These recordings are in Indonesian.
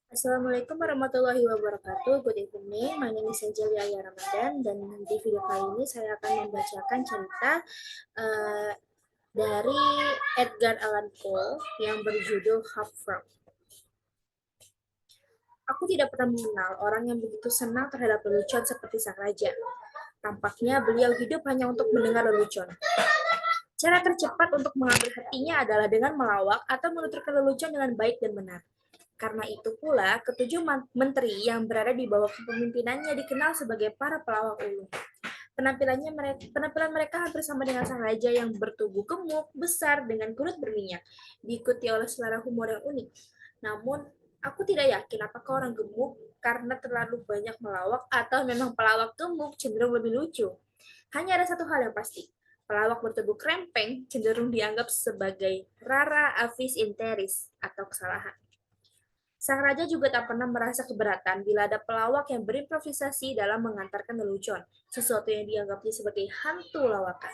Assalamualaikum warahmatullahi wabarakatuh. Good evening. My name is Angelia Ramadan dan di video kali ini saya akan membacakan cerita uh, dari Edgar Allan Poe yang berjudul Half Frog. Aku tidak pernah mengenal orang yang begitu senang terhadap lelucon seperti sang raja. Tampaknya beliau hidup hanya untuk mendengar lelucon. Cara tercepat untuk mengambil hatinya adalah dengan melawak atau menuturkan lelucon dengan baik dan benar. Karena itu pula, ketujuh menteri yang berada di bawah kepemimpinannya dikenal sebagai para pelawak ulung. Penampilan mereka hampir sama dengan sang raja yang bertubuh gemuk, besar, dengan kulit berminyak, diikuti oleh selera humor yang unik. Namun, aku tidak yakin apakah orang gemuk karena terlalu banyak melawak atau memang pelawak gemuk cenderung lebih lucu. Hanya ada satu hal yang pasti, pelawak bertubuh krempeng cenderung dianggap sebagai rara avis interis atau kesalahan. Sang raja juga tak pernah merasa keberatan bila ada pelawak yang berimprovisasi dalam mengantarkan lelucon, sesuatu yang dianggapnya sebagai hantu lawakan.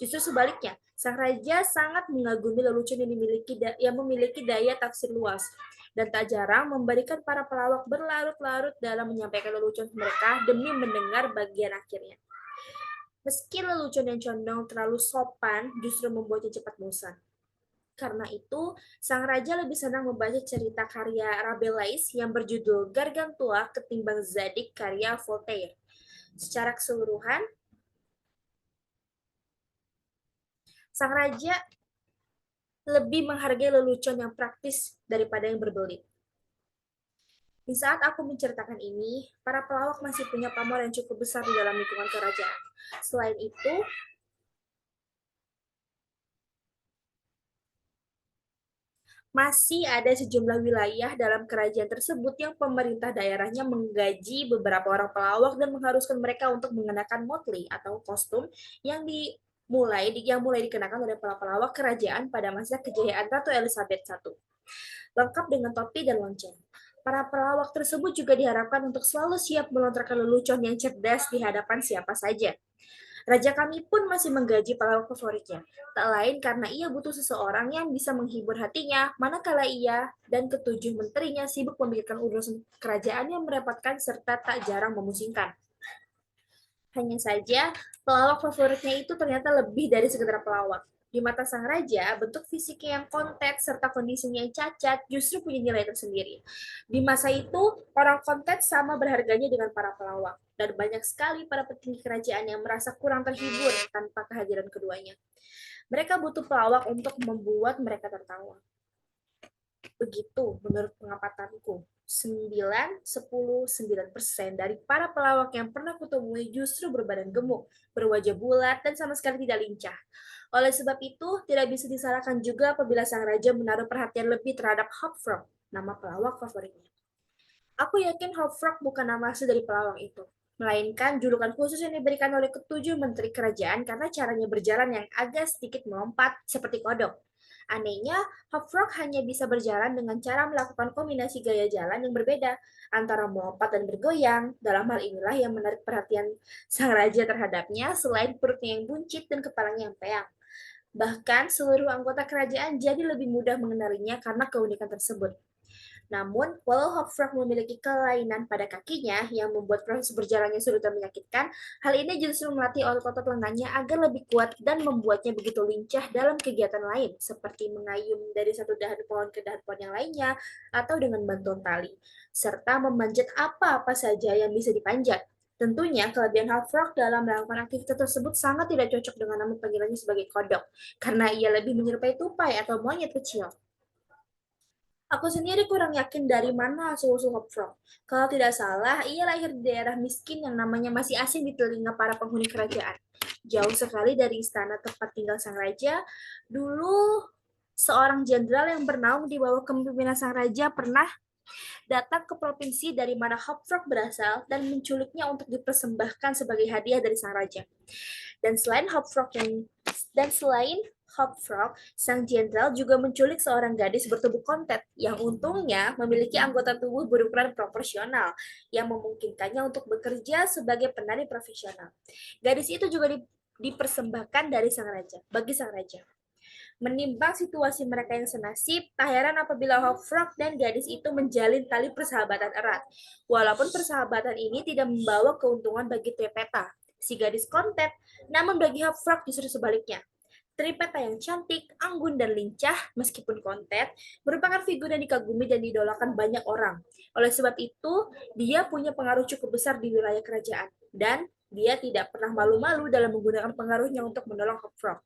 Justru sebaliknya, sang raja sangat mengagumi lelucon yang memiliki daya tafsir luas, dan tak jarang memberikan para pelawak berlarut-larut dalam menyampaikan lelucon mereka demi mendengar bagian akhirnya. Meski lelucon yang condong terlalu sopan justru membuatnya cepat bosan. Karena itu, sang raja lebih senang membaca cerita karya Rabelais yang berjudul Gargantua ketimbang Zadig karya Voltaire. Secara keseluruhan, sang raja lebih menghargai lelucon yang praktis daripada yang berbelit. Di saat aku menceritakan ini, para pelawak masih punya pamor yang cukup besar di dalam lingkungan kerajaan. Selain itu, masih ada sejumlah wilayah dalam kerajaan tersebut yang pemerintah daerahnya menggaji beberapa orang pelawak dan mengharuskan mereka untuk mengenakan motley atau kostum yang mulai dikenakan oleh para pelawak kerajaan pada masa kejayaan Ratu Elizabeth I, lengkap dengan topi dan lonceng. Para pelawak tersebut juga diharapkan untuk selalu siap melontarkan lelucon yang cerdas di hadapan siapa saja. Raja kami pun masih menggaji pelawak favoritnya, tak lain karena ia butuh seseorang yang bisa menghibur hatinya, manakala ia dan ketujuh menterinya sibuk memikirkan urusan kerajaan yang merepotkan serta tak jarang memusingkan. Hanya saja, pelawak favoritnya itu ternyata lebih dari sekedar pelawak. Di mata sang raja, bentuk fisiknya yang kontet serta kondisinya yang cacat justru punya nilai tersendiri. Di masa itu, orang kontet sama berharganya dengan para pelawak. Dan banyak sekali para petinggi kerajaan yang merasa kurang terhibur tanpa kehadiran keduanya. Mereka butuh pelawak untuk membuat mereka tertawa. Begitu menurut pengamatanku. 9 10 9% dari para pelawak yang pernah kutemui justru berbadan gemuk, berwajah bulat, dan sama sekali tidak lincah. Oleh sebab itu, tidak bisa disalahkan juga apabila sang raja menaruh perhatian lebih terhadap Hopfrog, nama pelawak favoritnya. Aku yakin Hopfrog bukan nama asli dari pelawak itu, melainkan julukan khusus yang diberikan oleh ketujuh menteri kerajaan karena caranya berjalan yang agak sedikit melompat seperti kodok. Anehnya, Hopfrog hanya bisa berjalan dengan cara melakukan kombinasi gaya jalan yang berbeda antara melompat dan bergoyang. Dalam hal inilah yang menarik perhatian sang raja terhadapnya selain perutnya yang buncit dan kepalanya yang peang. Bahkan seluruh anggota kerajaan jadi lebih mudah mengenalinya karena keunikan tersebut. Namun, walau Hopfrog memiliki kelainan pada kakinya yang membuat proses berjalannya sulit dan menyakitkan, hal ini justru melatih otot-otot lengannya agar lebih kuat dan membuatnya begitu lincah dalam kegiatan lain, seperti mengayun dari satu dahan pohon ke dahan pohon yang lainnya, atau dengan bantuan tali, serta memanjat apa-apa saja yang bisa dipanjat. Tentunya, kelebihan Hopfrog dalam melakukan aktivitas tersebut sangat tidak cocok dengan nama panggilannya sebagai kodok, karena ia lebih menyerupai tupai atau monyet kecil. Aku sendiri kurang yakin dari mana asal-usul Hopfrog. Kalau tidak salah, ia lahir di daerah miskin yang namanya masih asing di telinga para penghuni kerajaan. Jauh sekali dari istana tempat tinggal sang raja, dulu seorang jenderal yang bernaung di bawah kepemimpinan sang raja pernah datang ke provinsi dari mana Hopfrog berasal dan menculiknya untuk dipersembahkan sebagai hadiah dari sang raja. Dan selain Hopfrog yang dan selain Hopfrog, sang jenderal juga menculik seorang gadis bertubuh kontet yang untungnya memiliki anggota tubuh berukuran proporsional yang memungkinkannya untuk bekerja sebagai penari profesional. Gadis itu juga dipersembahkan dari sang raja, bagi sang raja. Menimbang situasi mereka yang senasib, tak heran apabila Hop Frog dan gadis itu menjalin tali persahabatan erat. Walaupun persahabatan ini tidak membawa keuntungan bagi Tripeta, si gadis kontet, namun bagi Hop Frog justru sebaliknya. Tripeta yang cantik, anggun, dan lincah, meskipun kontet, merupakan figur yang dikagumi dan didolakan banyak orang. Oleh sebab itu, dia punya pengaruh cukup besar di wilayah kerajaan, dan dia tidak pernah malu-malu dalam menggunakan pengaruhnya untuk menolong Hop Frog.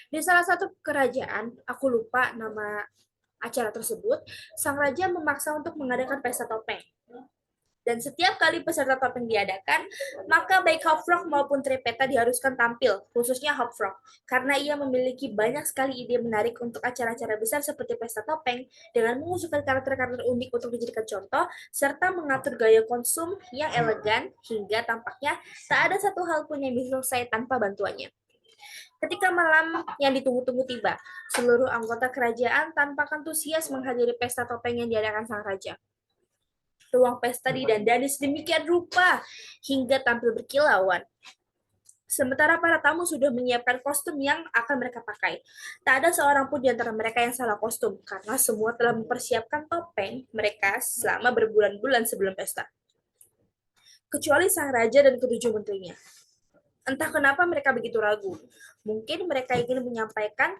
Di salah satu kerajaan, aku lupa nama acara tersebut, sang raja memaksa untuk mengadakan pesta topeng. Dan setiap kali peserta topeng diadakan, maka baik Hopfrog maupun Tripeta diharuskan tampil, khususnya Hopfrog, karena ia memiliki banyak sekali ide menarik untuk acara-acara besar seperti pesta topeng, dengan mengusulkan karakter-karakter unik untuk dijadikan contoh, serta mengatur gaya konsum yang elegan, hingga tampaknya tak ada satu hal pun yang bisa selesai tanpa bantuannya. Ketika malam yang ditunggu-tunggu tiba, seluruh anggota kerajaan tanpa antusias menghadiri pesta topeng yang diadakan sang raja. Ruang pesta didandani sedemikian rupa hingga tampil berkilauan. Sementara para tamu sudah menyiapkan kostum yang akan mereka pakai. Tak ada seorang pun di antara mereka yang salah kostum, karena semua telah mempersiapkan topeng mereka selama berbulan-bulan sebelum pesta. Kecuali sang raja dan ketujuh menterinya. Entah kenapa mereka begitu ragu. Mungkin mereka ingin menyampaikan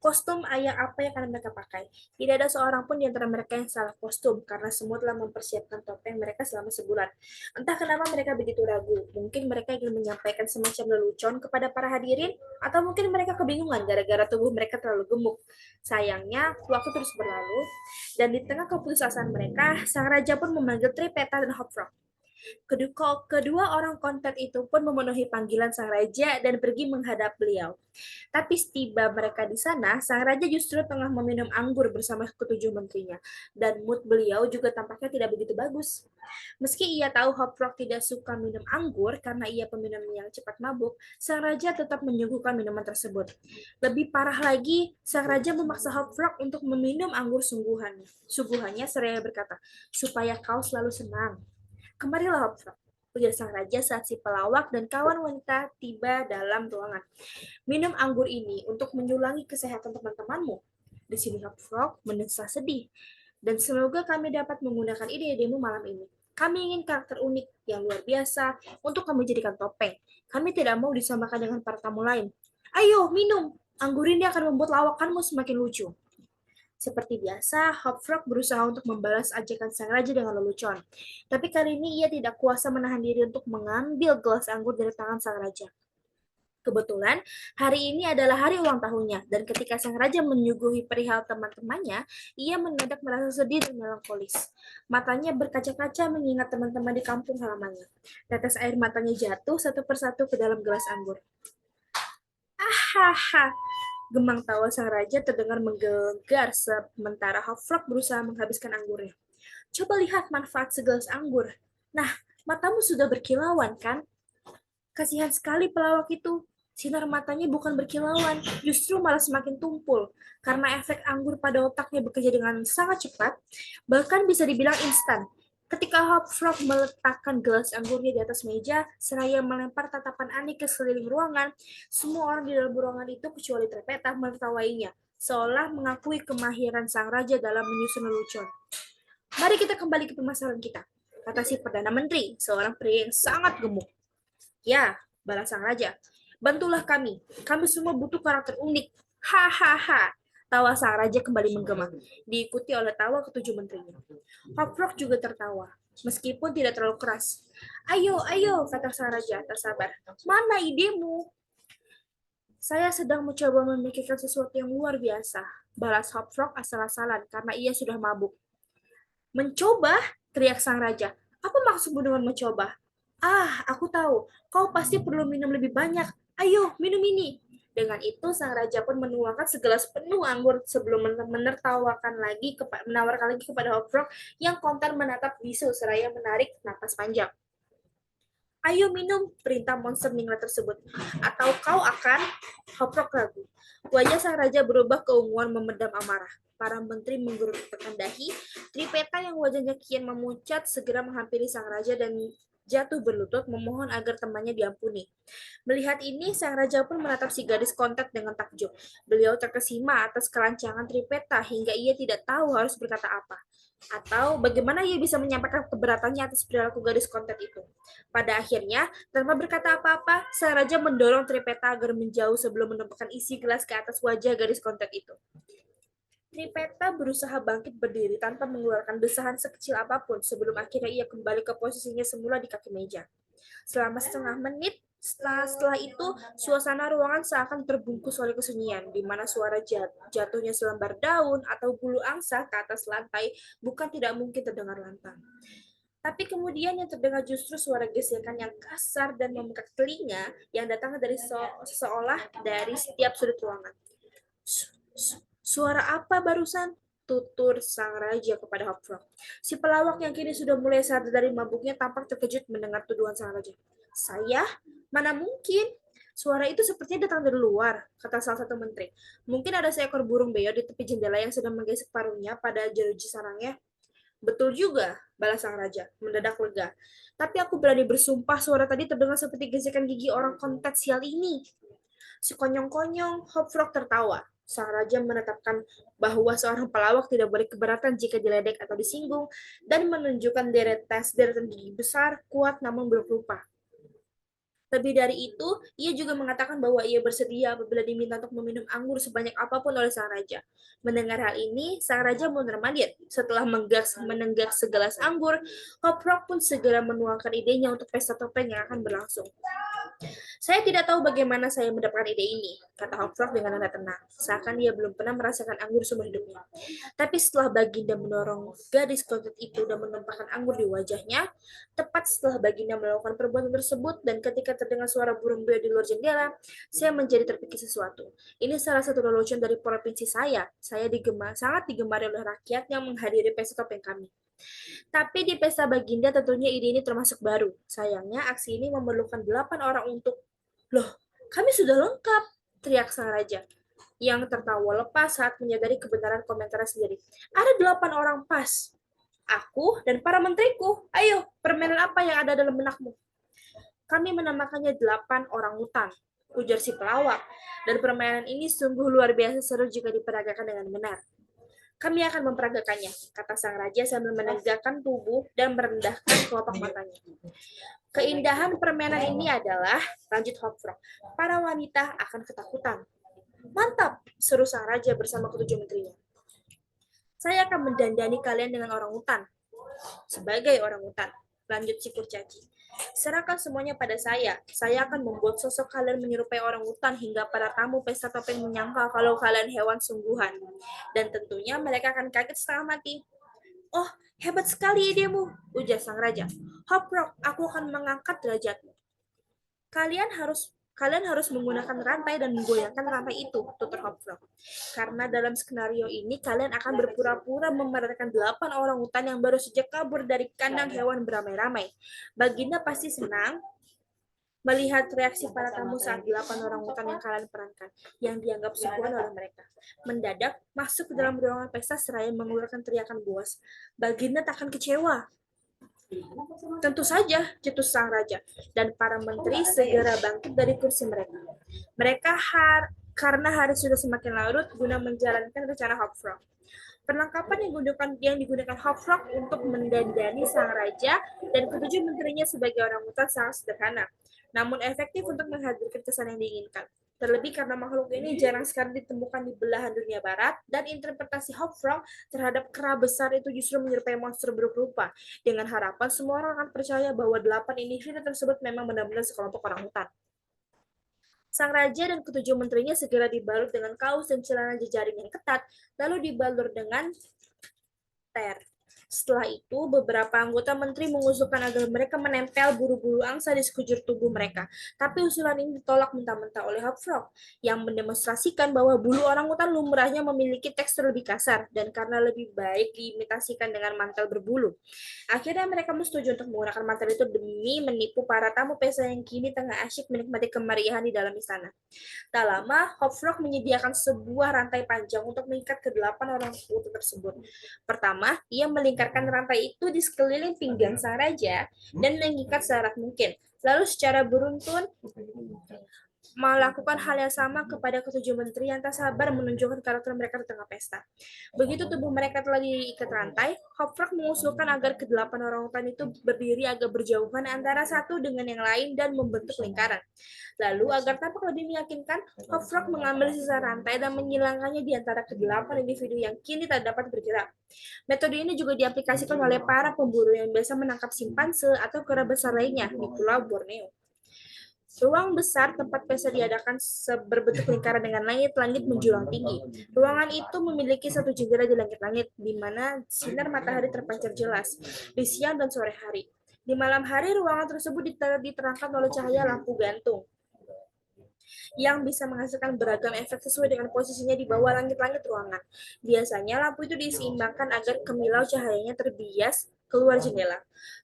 kostum yang apa yang akan mereka pakai. Tidak ada seorang pun di antara mereka yang salah kostum, karena semua telah mempersiapkan topeng mereka selama sebulan. Entah kenapa mereka begitu ragu. Mungkin mereka ingin menyampaikan semacam lelucon kepada para hadirin, atau mungkin mereka kebingungan gara-gara tubuh mereka terlalu gemuk. Sayangnya, waktu terus berlalu, dan di tengah keputusasaan mereka, sang raja pun memanggil Tripeta dan Hopfrog. Kedua orang konten itu pun memenuhi panggilan sang raja dan pergi menghadap beliau. Tapi setiba mereka di sana, sang raja justru tengah meminum anggur bersama ketujuh menterinya. Dan mood beliau juga tampaknya tidak begitu bagus. Meski ia tahu Hopfrog tidak suka minum anggur karena ia peminum yang cepat mabuk, sang raja tetap menyuguhkan minuman tersebut. Lebih parah lagi, sang raja memaksa Hopfrog untuk meminum anggur sungguhannya. Suguhannya seraya berkata, supaya kau selalu senang. Kemarilah Hopfrog, ujar sang raja saat si pelawak dan kawan wanita tiba dalam ruangan. Minum anggur ini untuk menyulangi kesehatan teman-temanmu. Di sini Hopfrog mendesah sedih. Dan semoga kami dapat menggunakan ide-idemu malam ini. Kami ingin karakter unik yang luar biasa untuk kami jadikan topeng. Kami tidak mau disamakan dengan para tamu lain. Ayo, minum. Anggur ini akan membuat lawakanmu semakin lucu. Seperti biasa, Hopfrog berusaha untuk membalas ajakan sang raja dengan lelucon. Tapi kali ini ia tidak kuasa menahan diri untuk mengambil gelas anggur dari tangan sang raja. Kebetulan, hari ini adalah hari ulang tahunnya, dan ketika sang raja menyuguhi perihal teman-temannya, ia mendadak merasa sedih dan melankolis. Matanya berkaca-kaca mengingat teman-teman di kampung halamannya. Tetes air matanya jatuh satu persatu ke dalam gelas anggur. Ahaha, gemang tawa sang raja terdengar menggelegar sementara Hopfrog berusaha menghabiskan anggurnya. Coba lihat manfaat segelas anggur. Nah, matamu sudah berkilauan, kan? Kasihan sekali pelawak itu. Sinar matanya bukan berkilauan, justru malah semakin tumpul. Karena efek anggur pada otaknya bekerja dengan sangat cepat, bahkan bisa dibilang instan. Ketika Hopfrog meletakkan gelas anggurnya di atas meja, seraya melempar tatapan aneh ke sekeliling ruangan, semua orang di dalam ruangan itu kecuali Tripeta menertawainya, seolah mengakui kemahiran sang raja dalam menyusun lelucon. Mari kita kembali ke permasalahan kita, kata si Perdana Menteri, seorang pria yang sangat gemuk. Ya, balas sang raja. Bantulah kami. Kami semua butuh karakter unik. Hahaha. Tawa sang raja kembali menggema, diikuti oleh tawa ketujuh menterinya. Hopfrog juga tertawa, meskipun tidak terlalu keras. Ayo, ayo, kata sang raja, tak sabar. Mana idemu? Saya sedang mencoba memikirkan sesuatu yang luar biasa. Balas Hopfrog asal-asalan, karena ia sudah mabuk. Mencoba? Teriak sang raja. Apa maksudmu dengan mencoba? Ah, aku tahu. Kau pasti perlu minum lebih banyak. Ayo, minum ini. Dengan itu, sang raja pun menuangkan segelas penuh anggur sebelum menawarkan lagi kepada Hopfrog yang kontan menatap bisu seraya menarik napas panjang. Ayo minum, perintah monster ningrat tersebut. Atau kau akan... Hopfrog ragu. Wajah sang raja berubah keunguan memendam amarah. Para menteri menggerutkan dahi. Tripeta yang wajahnya kian memucat segera menghampiri sang raja dan jatuh berlutut memohon agar temannya diampuni. Melihat ini, sang raja pun menatap si gadis kontet dengan takjub. Beliau terkesima atas kelancangan Tripeta hingga ia tidak tahu harus berkata apa. Atau bagaimana ia bisa menyampaikan keberatannya atas perilaku gadis kontet itu. Pada akhirnya, tanpa berkata apa-apa, sang raja mendorong Tripeta agar menjauh sebelum menumpahkan isi gelas ke atas wajah gadis kontet itu. Tripeta berusaha bangkit berdiri tanpa mengeluarkan desahan sekecil apapun sebelum akhirnya ia kembali ke posisinya semula di kaki meja. Selama setengah menit, setelah itu, suasana ruangan seakan terbungkus oleh kesunyian, di mana suara jatuhnya selembar daun atau bulu angsa ke atas lantai bukan tidak mungkin terdengar lantang. Tapi kemudian yang terdengar justru suara gesekan yang kasar dan memekak telinga yang datang dari seolah dari setiap sudut ruangan. Suara apa barusan? Tutur sang raja kepada Hopfrog. Si pelawak yang kini sudah mulai sadar dari mabuknya tampak terkejut mendengar tuduhan sang raja. Saya? Mana mungkin? Suara itu sepertinya datang dari luar, kata salah satu menteri. Mungkin ada seekor burung beo di tepi jendela yang sedang menggesek paruhnya pada jeruji sarangnya. Betul juga, balas sang raja, mendadak lega. Tapi aku berani bersumpah suara tadi terdengar seperti gesekan gigi orang kontet sial ini. Sekonyong-konyong, Hopfrog tertawa. Sang raja menetapkan bahwa seorang pelawak tidak boleh keberatan jika diledek atau disinggung, dan menunjukkan deretan gigi besar, kuat namun belum rupa. Lebih dari itu, ia juga mengatakan bahwa ia bersedia apabila diminta untuk meminum anggur sebanyak apapun oleh sang raja. Mendengar hal ini, sang raja mondar-mandir. Setelah menenggak segelas anggur, Hopfrog pun segera menuangkan idenya untuk pesta topeng yang akan berlangsung. Saya tidak tahu bagaimana saya mendapatkan ide ini, kata Hopfrog dengan nada tenang, seakan ia belum pernah merasakan anggur seumur hidupnya. Tapi setelah Baginda mendorong gadis kontet itu dan menumpahkan anggur di wajahnya, tepat setelah Baginda melakukan perbuatan tersebut dan ketika terdengar suara burung beo di luar jendela, saya menjadi terpikir sesuatu. Ini salah satu lelucon dari provinsi saya. Saya sangat digemari oleh rakyat yang menghadiri pesta topeng kami. Tapi di pesta Baginda tentunya ide ini termasuk baru. Sayangnya aksi ini memerlukan 8 orang untuk. Loh, kami sudah lengkap, teriak sang raja, yang tertawa lepas saat menyadari kebenaran komentarnya sendiri. Ada 8 orang pas. Aku dan para menteriku. Ayo, permainan apa yang ada dalam benakmu? Kami menamakannya 8 orang hutan, ujar si pelawak. Dan permainan ini sungguh luar biasa seru jika diperagakan dengan benar. Kami akan memperagakannya, kata sang raja sambil menegakkan tubuh dan merendahkan kelopak matanya. Keindahan permainan ini adalah, lanjut Hopfrog, para wanita akan ketakutan. Mantap, seru sang raja bersama ketujuh menterinya. Saya akan mendandani kalian dengan orang hutan. Sebagai orang hutan, lanjut si kurcaci. Serahkan semuanya pada saya. Saya akan membuat sosok kalian menyerupai orang hutan hingga para tamu pesta topeng menyangka kalau kalian hewan sungguhan. Dan tentunya mereka akan kaget setengah mati. Oh, hebat sekali idemu, ujar sang raja. Hopfrog, aku akan mengangkat derajatmu. Kalian harus menggunakan rantai dan menggoyangkan rantai itu, tutur Hopfrog. Karena dalam skenario ini kalian akan berpura-pura memerankan 8 orang hutan yang baru saja kabur dari kandang hewan beramai-ramai. Baginda pasti senang melihat reaksi para tamu saat 8 orang hutan yang kalian perankan, yang dianggap sungguhan oleh mereka. Mendadak masuk ke dalam ruangan pesta seraya mengeluarkan teriakan buas. Baginda takkan kecewa. Tentu saja, cetus sang raja, dan para menteri segera bangkit dari kursi mereka. Karena hari sudah semakin larut guna menjalankan rencana Hopfrog. Perlengkapan yang digunakan Hopfrog untuk mendandani sang raja dan ketujuh menterinya sebagai orang hutan sangat sederhana, namun efektif untuk menghadirkan kesan yang diinginkan. Terlebih karena makhluk ini jarang sekali ditemukan di belahan dunia barat, dan interpretasi Hopfrog terhadap kera besar itu justru menyerupai monster buruk rupa, dengan harapan semua orang akan percaya bahwa 8 individu tersebut memang benar-benar sekelompok orang hutan. Sang raja dan ketujuh menterinya segera dibalut dengan kaos dan celana jejaring yang ketat, lalu dibalur dengan ter. Setelah itu, beberapa anggota menteri mengusulkan agar mereka menempel bulu-bulu angsa di sekujur tubuh mereka. Tapi usulan ini ditolak mentah-mentah oleh Hopfrog, yang mendemonstrasikan bahwa bulu orang hutan lumrahnya memiliki tekstur lebih kasar, dan karena lebih baik diimitasikan dengan mantel berbulu. Akhirnya mereka setuju untuk menggunakan mantel itu demi menipu para tamu pesta yang kini tengah asyik menikmati kemeriahan di dalam istana. Tak lama, Hopfrog menyediakan sebuah rantai panjang untuk mengikat ke 8 orang hutan tersebut. Pertama, ia melingkar melingkarkan rantai itu di sekeliling pinggang sang raja dan mengikat seerat mungkin. Lalu secara beruntun melakukan hal yang sama kepada ketujuh menteri yang tak sabar menunjukkan karakter mereka di tengah pesta. Begitu tubuh mereka telah diikat rantai, Hofrak mengusulkan agar kedelapan orang utan itu berdiri agak berjauhan antara satu dengan yang lain dan membentuk lingkaran. Lalu, agar tampak lebih meyakinkan, Hofrak mengambil sisa rantai dan menyilangkannya di antara kedelapan individu yang kini tak dapat bergerak. Metode ini juga diaplikasikan oleh para pemburu yang biasa menangkap simpanse atau kera besar lainnya di Pulau Borneo. Ruang besar tempat pesta diadakan berbentuk lingkaran dengan langit-langit menjulang tinggi. Ruangan itu memiliki satu jendela di langit-langit, di mana sinar matahari terpancar jelas di siang dan sore hari. Di malam hari, ruangan tersebut diterangkan oleh cahaya lampu gantung yang bisa menghasilkan beragam efek sesuai dengan posisinya di bawah langit-langit ruangan. Biasanya lampu itu diseimbangkan agar kemilau cahayanya terbias keluar jendela.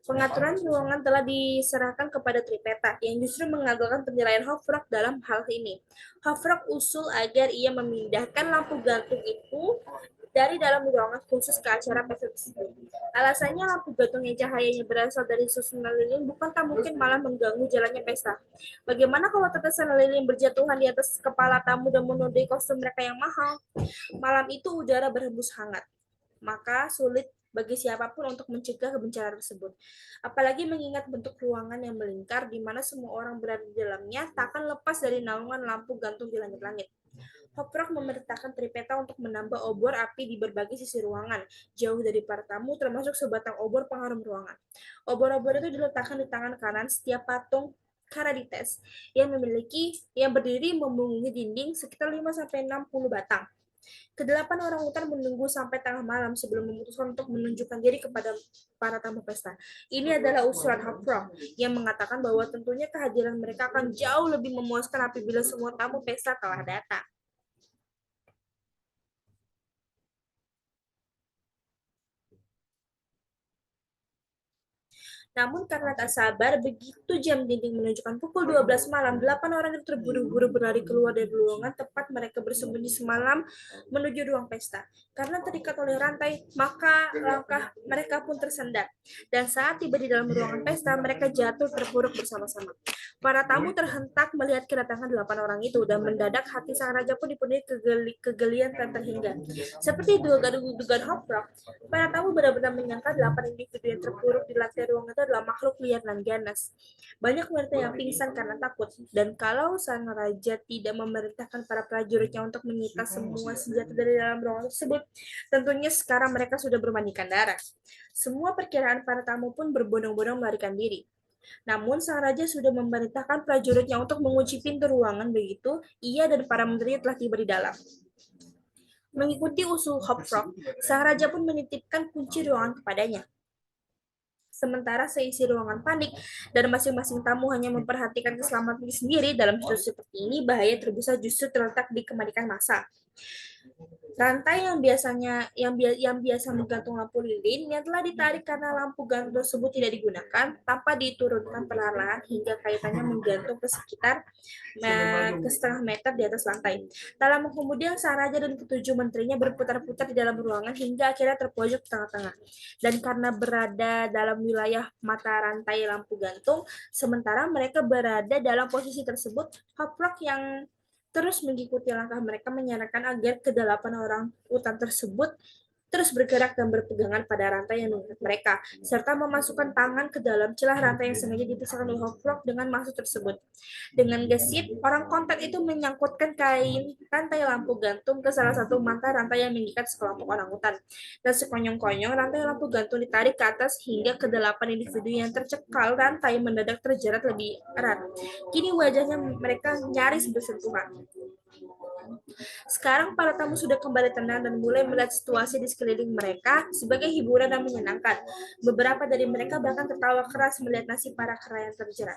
Pengaturan ruangan telah diserahkan kepada Tripeta yang justru mengandalkan penilaian Hofrak dalam hal ini. Hofrak usul agar ia memindahkan lampu gantung itu dari dalam ruangan khusus ke acara pesta tersebut. Alasannya lampu gantung yang cahayanya berasal dari susunan lilin bukankah mungkin malah mengganggu jalannya pesta. Bagaimana kalau tetesan lilin berjatuhan di atas kepala tamu dan menodai kostum mereka yang mahal? Malam itu udara berhembus hangat, maka sulit bagi siapapun untuk mencegah kebencian tersebut. Apalagi mengingat bentuk ruangan yang melingkar di mana semua orang berada di dalamnya tak akan lepas dari naungan lampu gantung di langit-langit. Hoprak memerintahkan Tripeta untuk menambah obor api di berbagai sisi ruangan, jauh dari para tamu termasuk sebatang obor pengharum ruangan. Obor-obor itu diletakkan di tangan kanan setiap patung Karadites yang berdiri membungkuk dinding sekitar 5-60 batang. Kedelapan orang utan menunggu sampai tengah malam sebelum memutuskan untuk menunjukkan diri kepada para tamu pesta. Ini adalah usulan Hoprak yang mengatakan bahwa tentunya kehadiran mereka akan jauh lebih memuaskan apabila semua tamu pesta telah datang. Namun karena tak sabar, begitu jam dinding menunjukkan pukul 12 malam, 8 orang itu terburu-buru berlari keluar dari ruangan tempat mereka bersembunyi semalam menuju ruang pesta. Karena terikat oleh rantai, maka langkah mereka pun tersendat. Dan saat tiba di dalam ruangan pesta, mereka jatuh terpuruk bersama-sama. Para tamu terhentak melihat kedatangan 8 orang itu, dan mendadak hati sang raja pun dipenuhi kegelian tak terhingga. Seperti dugaan Hoprak, para tamu benar-benar menyangka 8 individu yang terpuruk di lantai ruangan itu adalah makhluk liar dan ganas. Banyak wanita yang pingsan karena takut, dan kalau sang raja tidak memerintahkan para prajuritnya untuk menyita semua senjata dari dalam ruangan tersebut, tentunya sekarang mereka sudah bermandikan darah. Semua perkiraan para tamu pun berbondong-bondong melarikan diri. Namun sang raja sudah memerintahkan prajuritnya untuk mengunci pintu ruangan, begitu ia dan para menteri telah tiba di dalam. Mengikuti usul Hopfrog, sang raja pun menitipkan kunci ruangan kepadanya. Sementara seisi ruangan panik dan masing-masing tamu hanya memperhatikan keselamatannya sendiri, dalam situasi seperti ini bahaya terbesar justru terletak di kemanikan massa. Rantai yang biasa menggantung lampu lilin yang telah ditarik karena lampu gantung tersebut tidak digunakan tanpa diturunkan perlahan-lahan hingga kaitannya menggantung ke sekitar ke setengah meter di atas lantai. Tak lama kemudian sang raja dan ketujuh menterinya berputar-putar di dalam ruangan hingga akhirnya terpojok di tengah-tengah. Dan karena berada dalam wilayah mata rantai lampu gantung, sementara mereka berada dalam posisi tersebut, Hoprak yang terus mengikuti langkah mereka menyarankan agar kedelapan orang utan tersebut terus bergerak dan berpegangan pada rantai yang mengikat mereka, serta memasukkan tangan ke dalam celah rantai yang sengaja dipisahkan oleh Hoplock dengan maksud tersebut. Dengan gesit, orang kontak itu menyangkutkan kain rantai lampu gantung ke salah satu mata rantai yang mengikat sekelompok orang utan. Dan sekonyong-konyong, rantai lampu gantung ditarik ke atas hingga kedelapan individu yang tercekal rantai mendadak terjerat lebih erat. Kini wajahnya mereka nyaris bersentuhan. Sekarang para tamu sudah kembali tenang dan mulai melihat situasi di sekeliling mereka sebagai hiburan dan menyenangkan. Beberapa dari mereka bahkan tertawa keras melihat nasib para kera yang terjerat.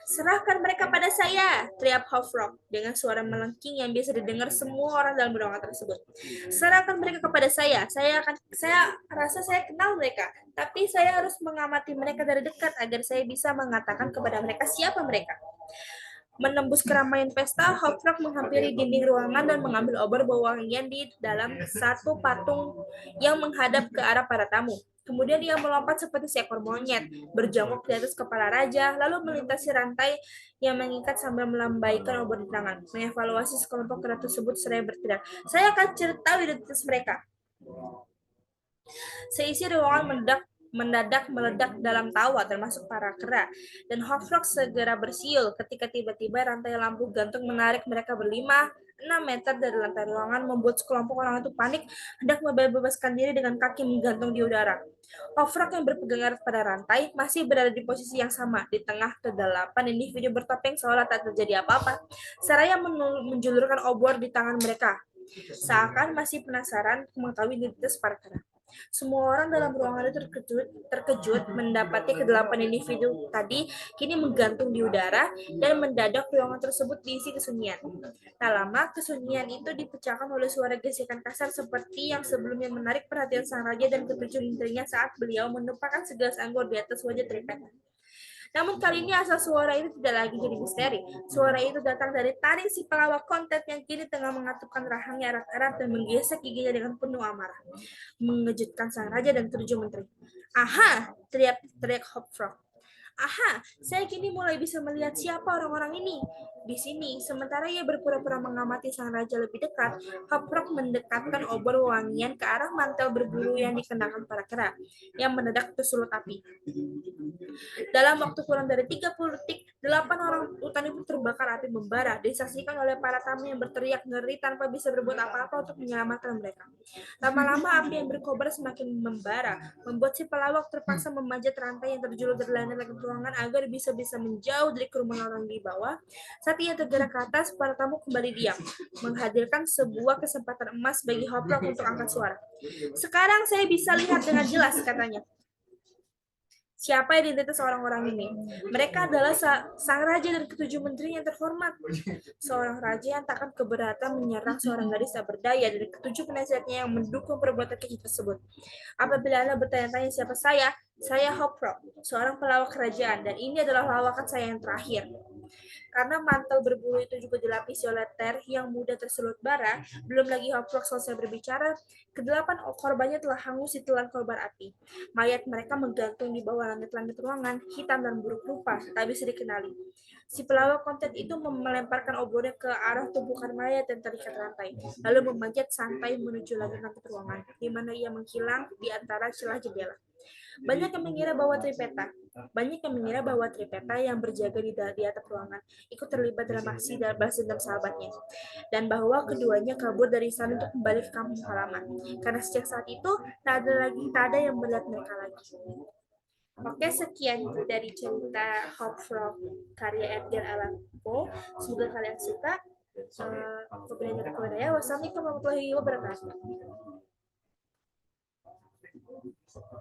Serahkan mereka pada saya, teriak Hofrock dengan suara melengking yang bisa didengar semua orang dalam ruangan tersebut. Serahkan mereka kepada saya rasa saya kenal mereka, tapi saya harus mengamati mereka dari dekat agar saya bisa mengatakan kepada mereka siapa mereka. Menembus keramaian pesta, Hopfrog menghampiri dinding ruangan dan mengambil obor wangian di dalam satu patung yang menghadap ke arah para tamu. Kemudian ia melompat seperti seekor monyet, berjongkok di atas kepala raja, lalu melintasi rantai yang mengikat sambil melambaikan obor di tangan. Mengevaluasi sekelompok kera tersebut seraya berteriak, "Saya akan cerita identitas mereka." Seisi ruangan mendadak meledak dalam tawa termasuk para kera, dan Hofrog segera bersiul ketika tiba-tiba rantai lampu gantung menarik mereka berlima 6 meter dari lantai ruangan, membuat sekelompok orang itu panik hendak membebaskan diri dengan kaki menggantung di udara. Hofrog yang berpegang erat pada rantai masih berada di posisi yang sama di tengah kedelapan individu bertopeng seolah tak terjadi apa-apa. Seraya menjulurkan obor di tangan mereka, seakan masih penasaran mengetahui identitas para kera. Semua orang dalam ruangan itu terkejut mendapati kedelapan individu tadi kini menggantung di udara, dan mendadak ruangan tersebut diisi kesunyian. Tak lama, kesunyian itu dipecahkan oleh suara gesekan kasar seperti yang sebelumnya menarik perhatian sang raja dan ketujuh menterinya saat beliau menumpahkan segelas anggur di atas wajah Tripeta. Namun kali ini asal suara itu tidak lagi jadi misteri. Suara itu datang dari taring si pelawak konten yang kini tengah mengatupkan rahangnya erat-erat dan menggesek giginya dengan penuh amarah, mengejutkan sang raja dan ketujuh menteri. "Aha!" teriak Hopfrog. "Aha, saya kini mulai bisa melihat siapa orang-orang ini." Di sini, sementara ia berpura-pura mengamati sang raja lebih dekat, Hopfrog mendekatkan obor wangian ke arah mantel berbulu yang dikenakan para kera, yang mendadak tersulut api. Dalam waktu kurang dari 30 detik, 8 orang hutan itu terbakar api membara, disaksikan oleh para tamu yang berteriak ngeri tanpa bisa berbuat apa-apa untuk menyelamatkan mereka. Lama-lama api yang berkobar semakin membara, membuat si pelawak terpaksa memanjat rantai yang terjulur dari langit-langit ruangan agar bisa-bisa menjauh dari kerumunan orang di bawah. Saat ia tergerak ke atas, para tamu kembali diam, menghadirkan sebuah kesempatan emas bagi Hoplock untuk angkat suara. "Sekarang saya bisa lihat dengan jelas," katanya, "siapa identitas orang-orang ini. Mereka adalah sang raja dan ketujuh menteri yang terhormat." Seorang raja yang takkan keberatan menyerang seorang gadis tak berdaya dari ketujuh penasihatnya yang mendukung perbuatan keji tersebut. "Apabila Anda bertanya-tanya siapa saya Hopfrog, seorang pelawak kerajaan, dan ini adalah lawakan saya yang terakhir." Karena mantel berbulu itu juga dilapisi oleh ter yang mudah tersulut bara, belum lagi Hopfrog selesai berbicara, kedelapan korbannya telah hangus di telan kobar api. Mayat mereka menggantung di bawah langit-langit ruangan, hitam dan buruk rupa, tak bisa dikenali. Si pelawak konten itu melemparkan obornya ke arah tumpukan mayat yang terikat rantai, lalu memanjat sampai menuju langit-langit ruangan, di mana ia menghilang di antara celah jendela. Banyak yang mengira bahwa Tripeta yang berjaga di atap ruangan ikut terlibat dalam aksi dan balas dendam sahabatnya, dan bahwa keduanya kabur dari sana untuk kembali ke kampung halaman. Karena sejak saat itu tak ada yang melihat mereka lagi. Oke, sekian dari cerita Hopfrog karya Edgar Allan Poe. Semoga kalian suka. Wassalamualaikum warahmatullahi wabarakatuh.